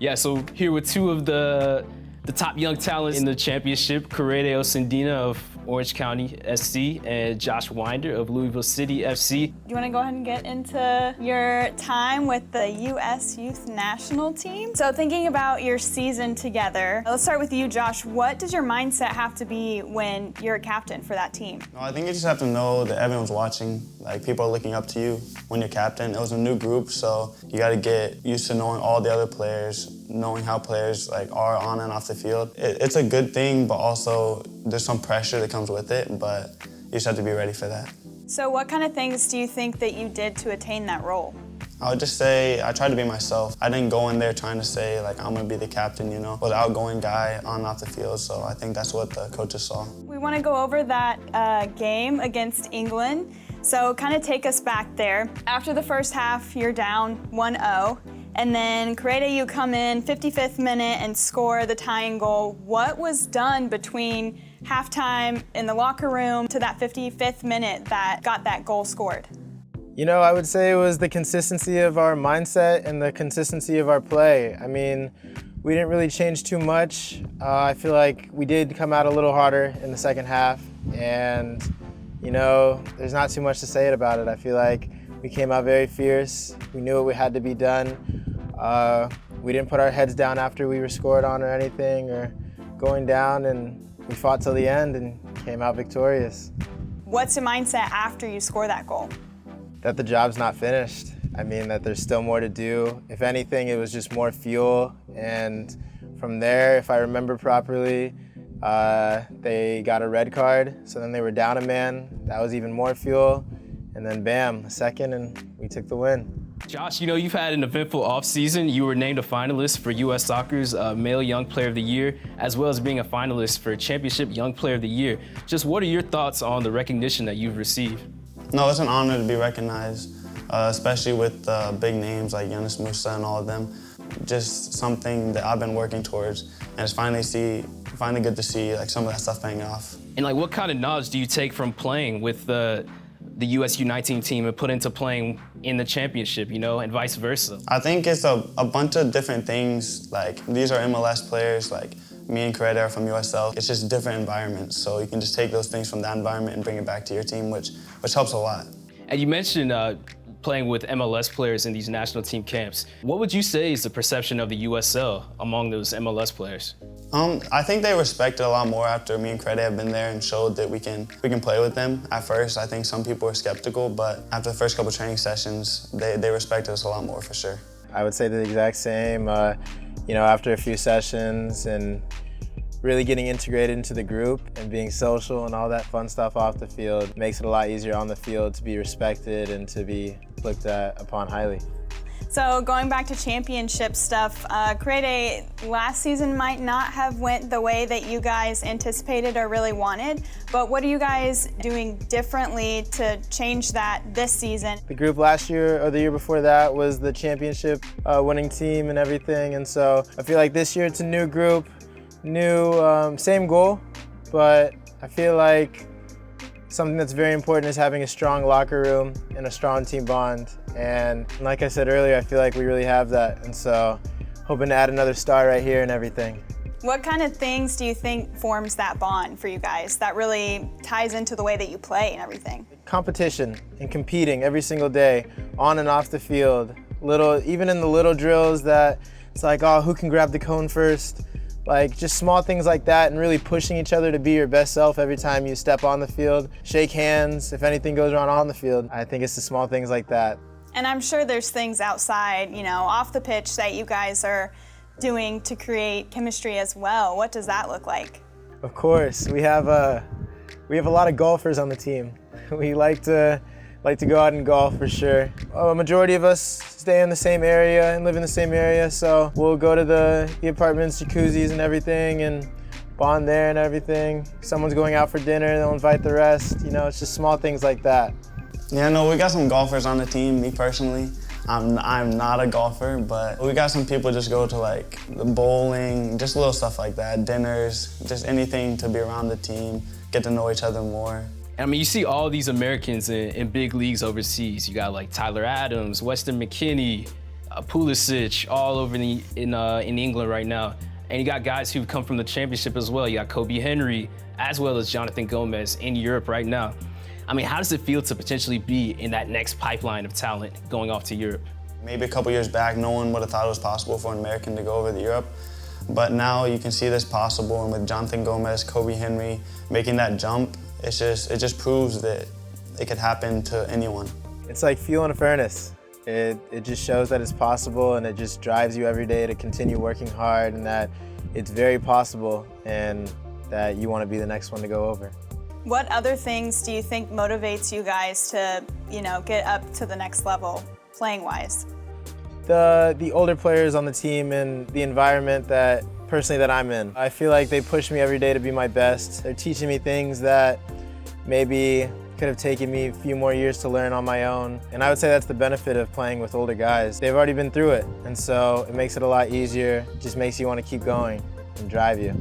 Yeah, so here with two of the top young talents in the championship, Korede Osundina of Orange County SC and Josh Wynder of Louisville City FC. Do you want to go ahead and get into your time with the U.S. Youth National Team? So thinking about your season together, let's start with you, Josh. What does your mindset have to be when you're a captain for that team? I think you just have to know that everyone's watching. Like, people are looking up to you when you're captain. It was a new group, so you got to get used to knowing all the other players, knowing how players are on and off the field. It's a good thing, but also there's some pressure that comes with it, but you just have to be ready for that. So what kind of things do you think that you did to attain that role? I would just say I tried to be myself. I didn't go in there trying to say, like, I'm going to be the captain, I was an outgoing guy on and off the field, so I think that's what the coaches saw. We want to go over that game against England. So kind of take us back there. After the first half, you're down 1-0. And then, Korede, you come in 55th minute and score the tying goal. What was done between halftime in the locker room to that 55th minute that got that goal scored? I would say it was the consistency of our mindset and the consistency of our play. I mean, we didn't really change too much. I feel like we did come out a little harder in the second half. And, there's not too much to say about it. I feel like we came out very fierce. We knew what had to be done. We didn't put our heads down after we were scored on or anything or going down, and we fought till the end and came out victorious. What's the mindset after you score that goal? That the job's not finished. I mean, that there's still more to do. If anything, it was just more fuel. And from there, if I remember properly, they got a red card. So then they were down a man. That was even more fuel. And then bam, a second, and we took the win. Josh, you've had an eventful offseason. You were named a finalist for U.S. Soccer's Male Young Player of the Year, as well as being a finalist for Championship Young Player of the Year. Just what are your thoughts on the recognition that you've received? No, it's an honor to be recognized, especially with big names like Yunus Musa and all of them. Just something that I've been working towards, and it's finally good to see some of that stuff paying off. And what kind of knowledge do you take from playing with the US U19 team and put into playing in the championship, and vice versa? I think it's a bunch of different things. These are MLS players, me and Korede are from USL. It's just different environments, so you can just take those things from that environment and bring it back to your team, which helps a lot. And you mentioned playing with MLS players in these national team camps. What would you say is the perception of the USL among those MLS players? I think they respect it a lot more after me and Korede have been there and showed that we can play with them. At first, I think some people were skeptical, but after the first couple training sessions, they respected us a lot more for sure. I would say the exact same. After a few sessions and really getting integrated into the group and being social and all that fun stuff off the field makes it a lot easier on the field to be respected and to be looked upon highly. So going back to championship stuff, Korede, last season might not have went the way that you guys anticipated or really wanted, but what are you guys doing differently to change that this season? The group last year or the year before that was the championship winning team and everything, and so I feel like this year it's a new group, same goal, but I feel like something that's very important is having a strong locker room and a strong team bond. And like I said earlier, I feel like we really have that. And so hoping to add another star right here and everything. What kind of things do you think forms that bond for you guys that really ties into the way that you play and everything? Competition and competing every single day on and off the field. Even in the little drills that it's who can grab the cone first? Just small things like that and really pushing each other to be your best self every time you step on the field. Shake hands if anything goes wrong on the field. I think it's the small things like that. And I'm sure there's things outside, off the pitch that you guys are doing to create chemistry as well. What does that look like? Of course, we have a lot of golfers on the team. We like to go out and golf for sure. A majority of us stay in the same area and live in the same area, so we'll go to the apartments, jacuzzis and everything and bond there and everything. If someone's going out for dinner, they'll invite the rest. It's just small things like that. Yeah, no, we got some golfers on the team. Me personally, I'm not a golfer, but we got some people just go to the bowling, just little stuff like that, dinners, just anything to be around the team, get to know each other more. I mean, you see all these Americans in big leagues overseas. You got Tyler Adams, Weston McKennie, Pulisic all over in England right now. And you got guys who've come from the championship as well. You got Kobe Henry, as well as Jonathan Gomez in Europe right now. I mean, how does it feel to potentially be in that next pipeline of talent going off to Europe? Maybe a couple years back, no one would have thought it was possible for an American to go over to Europe. But now you can see this possible, and with Jonathan Gomez, Kobe Henry making that jump, it just proves that it could happen to anyone. It's like fuel in a furnace. It just shows that it's possible, and it just drives you every day to continue working hard, and that it's very possible, and that you want to be the next one to go over. What other things do you think motivates you guys to, get up to the next level, playing-wise? The older players on the team and the environment that I'm in. I feel like they push me every day to be my best. They're teaching me things that maybe could have taken me a few more years to learn on my own. And I would say that's the benefit of playing with older guys. They've already been through it, and so it makes it a lot easier. It just makes you want to keep going and drive you.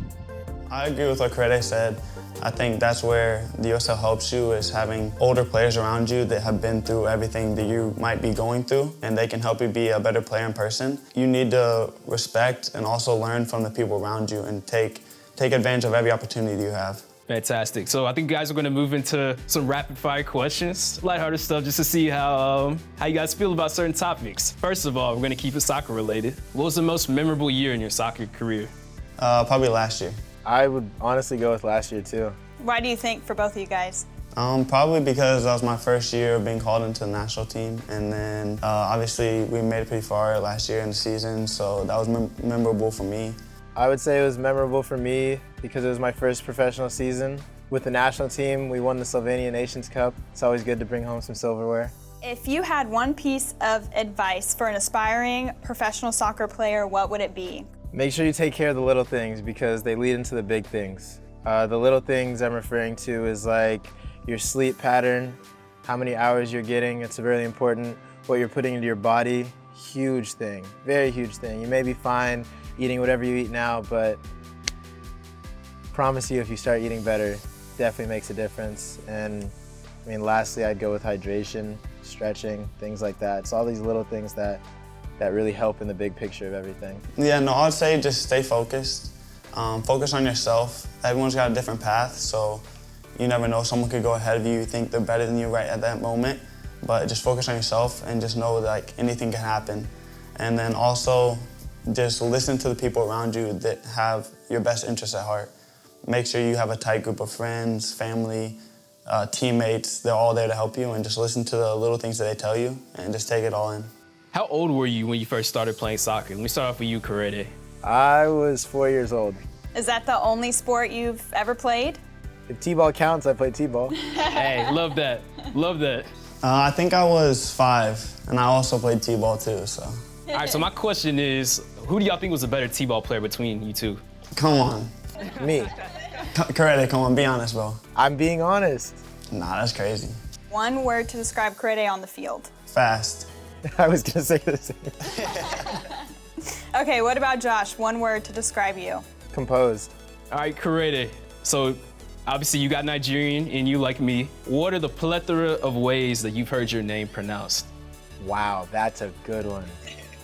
I agree with what Korede said. I think that's where the USL helps you, is having older players around you that have been through everything that you might be going through, and they can help you be a better player in person. You need to respect and also learn from the people around you and take advantage of every opportunity you have. Fantastic. So I think you guys are going to move into some rapid fire questions, lighthearted stuff, just to see how you guys feel about certain topics. First of all, we're going to keep it soccer related. What was the most memorable year in your soccer career? Probably last year. I would honestly go with last year too. Why do you think for both of you guys? Probably because that was my first year of being called into the national team, and then obviously we made it pretty far last year in the season, so that was memorable for me. I would say it was memorable for me because it was my first professional season. With the national team, we won the Slovenia Nations Cup. It's always good to bring home some silverware. If you had one piece of advice for an aspiring professional soccer player, what would it be? Make sure you take care of the little things because they lead into the big things. The little things I'm referring to is like your sleep pattern, how many hours you're getting. It's really important. What you're putting into your body, huge thing, very huge thing. You may be fine eating whatever you eat now, but promise you if you start eating better, definitely makes a difference. And I mean, lastly, I'd go with hydration, stretching, things like that. It's all these little things that really help in the big picture of everything. Yeah, no, I'd say just stay focused. Focus on yourself. Everyone's got a different path, so you never know. Someone could go ahead of you. You think they're better than you right at that moment, but just focus on yourself and just know that like anything can happen. And then also just listen to the people around you that have your best interests at heart. Make sure you have a tight group of friends, family, teammates. They're all there to help you, and just listen to the little things that they tell you and just take it all in. How old were you when you first started playing soccer? Let me start off with you, Korede. I was 4 years old. Is that the only sport you've ever played? If T-ball counts, I played T-ball. Hey, love that. Love that. I think I was 5, and I also played T-ball too, so. All right, so my question is, who do y'all think was a better T-ball player between you two? Come on. Me. Korede, come on, be honest, bro. I'm being honest. Nah, that's crazy. One word to describe Korede on the field. Fast. I was gonna say the same. Okay, what about Josh? One word to describe you. Composed. All right, Korede. So obviously you got Nigerian in you like me. What are the plethora of ways that you've heard your name pronounced? Wow, that's a good one.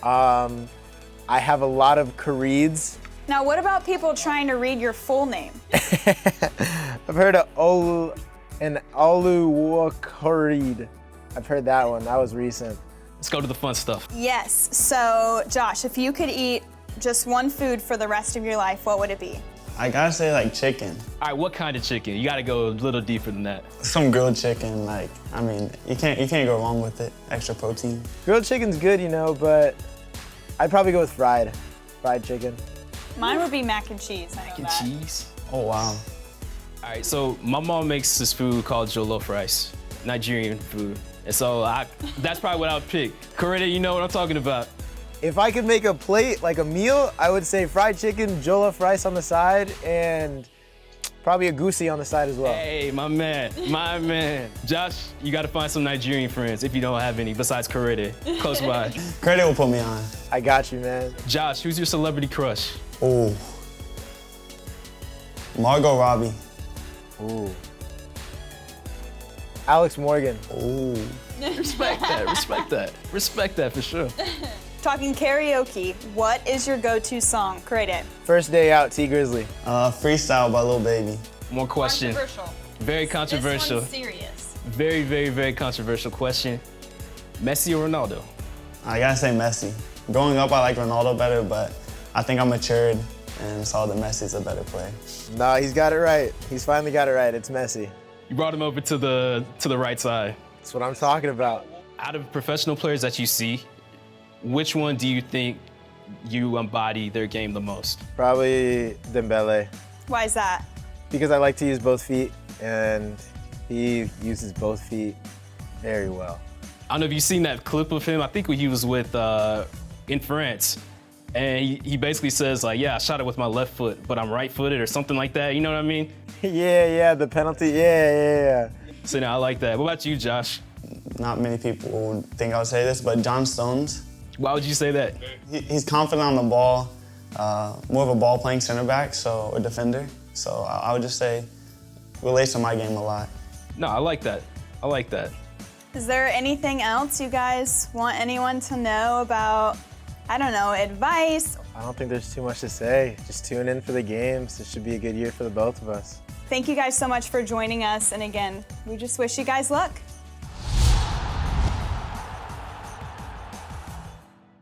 I have a lot of Koredes. Now, what about people trying to read your full name? I've heard of Oluwakorede. I've heard that one. That was recent. Let's go to the fun stuff. Yes, so Josh, if you could eat just one food for the rest of your life, what would it be? I gotta say like chicken. All right, what kind of chicken? You gotta go a little deeper than that. Some grilled chicken, like, I mean, you can't go wrong with it. Extra protein. Grilled chicken's good, but I'd probably go with fried chicken. Mine would be mac and cheese. Mac and cheese? Oh, wow. All right, so my mom makes this food called jollof rice, Nigerian food. And so that's probably what I would pick. Korede, you know what I'm talking about. If I could make a plate, like a meal, I would say fried chicken, jollof rice on the side, and probably a goosey on the side as well. Hey, my man. Josh, you gotta find some Nigerian friends if you don't have any besides Korede, close by. Korede will put me on. I got you, man. Josh, who's your celebrity crush? Ooh. Margot Robbie. Ooh. Alex Morgan. Ooh. Respect that for sure. Talking karaoke, what is your go-to song? Korede. First Day Out, T Grizzly. Freestyle by Lil Baby. One question. Controversial. Very controversial. This one's serious. Very, very, very controversial question. Messi or Ronaldo? I gotta say Messi. Growing up, I liked Ronaldo better, but I think I matured and saw that Messi's a better player. No, he's got it right. He's finally got it right. It's Messi. You brought him over to the right side. That's what I'm talking about. Out of professional players that you see, which one do you think you embody their game the most? Probably Dembele, Why is that? because I like to use both feet, and he uses both feet very well. I don't know if you've seen that clip of him. I think when he was with in France, and he basically says like, "Yeah, I shot it with my left foot, but I'm right-footed," or something like that. You know what I mean? Yeah, the penalty, yeah. So now I like that. What about you, Josh? Not many people would think I would say this, but John Stones. Why would you say that? He's confident on the ball, more of a ball-playing center back, or defender. So I would just say relates to my game a lot. No, I like that. I like that. Is there anything else you guys want anyone to know about, I don't know, advice? I don't think there's too much to say. Just tune in for the games. It should be a good year for the both of us. Thank you guys so much for joining us. And again, we just wish you guys luck.